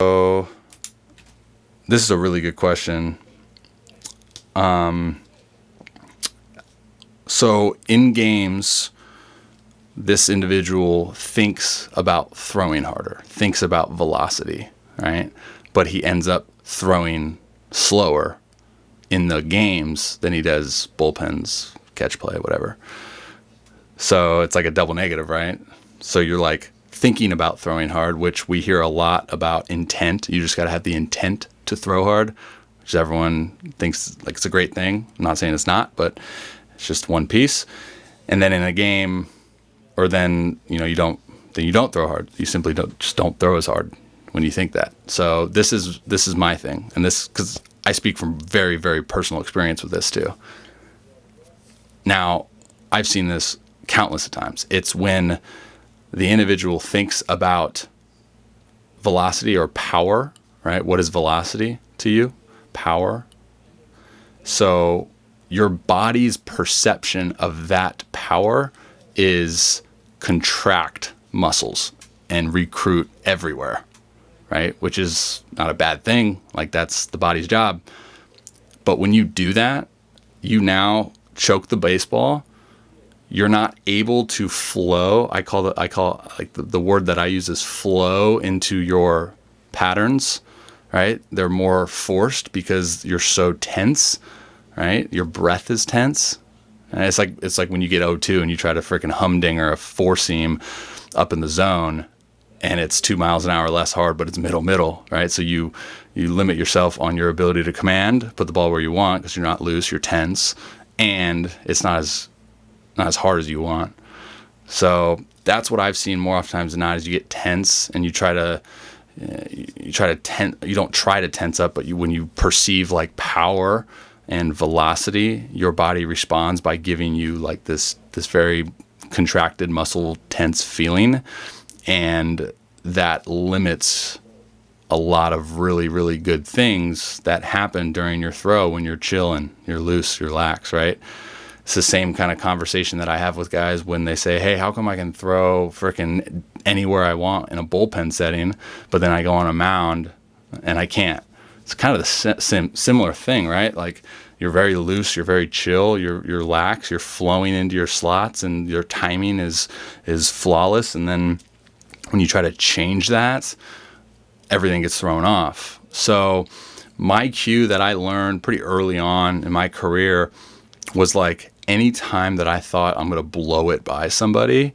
So this is a really good question. So in games, this individual thinks about throwing harder, thinks about velocity, right? But he ends up throwing slower in the games than he does bullpens, catch play, whatever. So it's like a double negative, right? So you're like thinking about throwing hard, which we hear a lot about intent. You just got to have the intent to throw hard, which everyone thinks like it's a great thing. I'm not saying it's not, but it's just one piece. And then in a game, or then you don't throw hard. You simply don't throw as hard when you think that. So this is my thing, and this because I speak from very, very personal experience with this too. Now, I've seen this countless of times. It's when the individual thinks about velocity or power, right? What is velocity to you? Power. So your body's perception of that power is contract muscles and recruit everywhere, right? Which is not a bad thing. Like that's the body's job. But when you do that, you now choke the baseball. You're not able to flow. I call like the word that I use is flow into your patterns, right? They're more forced because you're so tense, right? Your breath is tense. And it's like when you get O2 and you try to freaking humdinger a four seam up in the zone, and it's 2 miles an hour less hard, but it's middle, right? So you limit yourself on your ability to command, put the ball where you want because you're not loose, you're tense, and it's not as hard as you want. So that's what I've seen more oftentimes than not is you get tense and you don't try to tense up, but when you perceive like power and velocity, your body responds by giving you like this very contracted muscle tense feeling, and that limits a lot of really, really good things that happen during your throw when you're chilling, you're loose, you're lax, right? It's the same kind of conversation that I have with guys when they say, hey, how come I can throw freaking anywhere I want in a bullpen setting, but then I go on a mound and I can't? It's kind of the similar thing, right? Like you're very loose, you're very chill, you're lax, you're flowing into your slots, and your timing is flawless. And then when you try to change that, everything gets thrown off. So my cue that I learned pretty early on in my career was like any time that I thought I'm going to blow it by somebody,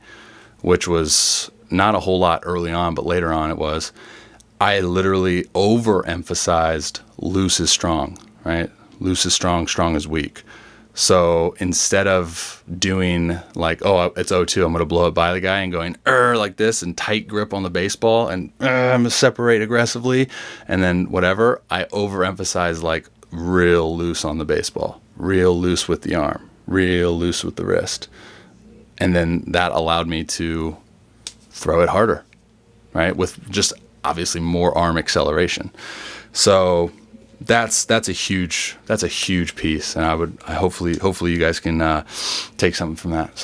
which was not a whole lot early on, but later on it was, I literally overemphasized loose is strong, right? Loose is strong, strong is weak. So instead of doing like, oh, it's 0-2, I'm going to blow it by the guy, and going like this and tight grip on the baseball and I'm going to separate aggressively and then whatever, I overemphasize like real loose on the baseball, real loose with the arm, real loose with the wrist. And then that allowed me to throw it harder, right? With just obviously more arm acceleration. So that's a huge piece, and I hopefully you guys can take something from that. So